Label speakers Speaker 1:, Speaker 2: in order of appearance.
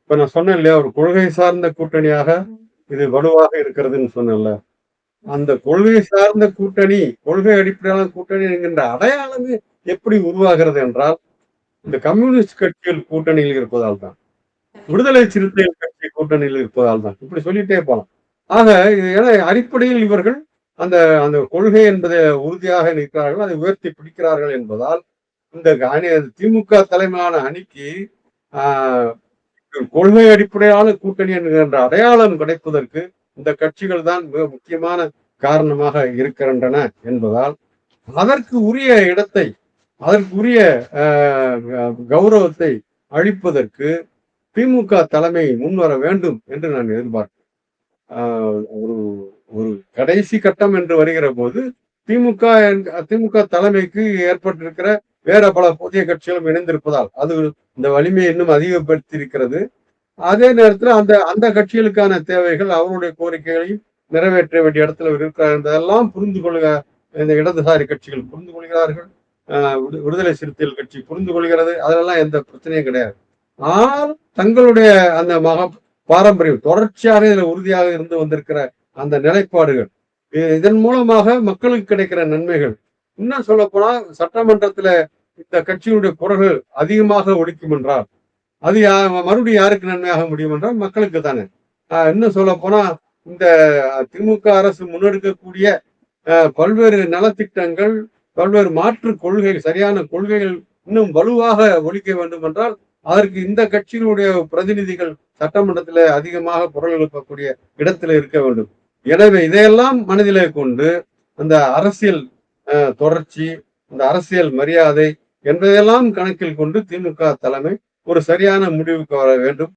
Speaker 1: இப்ப நான் சொன்னேன் இல்லையா, ஒரு கொள்கை சார்ந்த கூட்டணியாக இது வலுவாக இருக்கிறதுன்னு சொன்னேன்ல. அந்த கொள்கை சார்ந்த கூட்டணி, கொள்கை அடிப்படையிலான கூட்டணி என்கின்ற அடையாளமே எப்படி உருவாகிறது என்றால், இந்த கம்யூனிஸ்ட் கட்சிகள் கூட்டணியில் இருப்பதால் தான். விடுதலை சிறுத்தைகள் கட்சி கூட்டணியில் இருப்பதால் தான். இப்படி சொல்லிட்டே போலாம். ஆக இது ஏன்னா அடிப்படையில் இவர்கள் அந்த அந்த கொள்கை என்பதை உறுதியாக நிற்கிறார்கள். அதை உயர்த்தி பிடிக்கிறார்கள் என்பதால், இந்த அணி திமுக தலைமையிலான அணிக்கு ஆ கொள்கை அடிப்படையான கூட்டணி என்கின்ற அடையாளம் கிடைப்பதற்கு இந்த கட்சிகள் தான் மிக முக்கியமான காரணமாக இருக்கின்றன என்பதால், அதற்கு உரிய இடத்தை, அதற்கு உரிய கௌரவத்தை அளிப்பதற்கு திமுக தலைமை முன்வர வேண்டும் என்று நான் எதிர்பார்க்கிறேன். ஒரு ஒரு கடைசி கட்டம் என்று வருகிற போது திமுக திமுக தலைமைக்கு ஏற்பட்டிருக்கிற வேற பல புதிய கட்சிகளும் இணைந்திருப்பதால் அது இந்த வலிமையை இன்னும் அதிகப்படுத்தி இருக்கிறது. அதே நேரத்தில் அந்த அந்த கட்சிகளுக்கான தேவைகள் அவருடைய கோரிக்கைகளையும் நிறைவேற்ற வேண்டிய இடத்துல இருக்கிறார் என்பதெல்லாம் புரிந்து கொள்ளுக இந்த இடதுசாரி கட்சிகள் புரிந்து கொள்கிறார்கள். விடுதலை சிறுத்தைகள் கட்சி புரிந்து கொள்கிறது. அதெல்லாம் எந்த பிரச்சனையும் கிடையாது. ஆனால் தங்களுடைய அந்த பாரம்பரியம் தொடர்ச்சியாக இதில் உறுதியாக இருந்து வந்திருக்கிற அந்த நிலைப்பாடுகள் இதன் மூலமாக மக்களுக்கு கிடைக்கிற நன்மைகள் இன்னும் சொல்ல போனா சட்டமன்றத்துல இந்த கட்சியினுடைய குரல்கள் அதிகமாக ஒலிக்கும் என்றால் அது மறுபடியும் யாருக்கு நன்மையாக முடியும் என்றால் மக்களுக்கு தானே. இன்னும் சொல்ல போனா இந்த திமுக அரசு முன்னெடுக்கக்கூடிய பல்வேறு நலத்திட்டங்கள், பல்வேறு மாற்று கொள்கைகள், சரியான கொள்கைகள் இன்னும் வலுவாக ஒலிக்க வேண்டும் என்றால் அதற்கு இந்த கட்சியினுடைய பிரதிநிதிகள் சட்டமன்றத்தில் அதிகமாக குரல் எழுப்பக்கூடிய இடத்துல இருக்க வேண்டும். எனவே இதையெல்லாம் மனதிலே கொண்டு அந்த அரசியல் தொடர்ச்சி, இந்த அரசியல் மரியாதை என்பதையெல்லாம் கணக்கில் கொண்டு திமுக தலைமை ஒரு சரியான முடிவுக்கு வர வேண்டும்.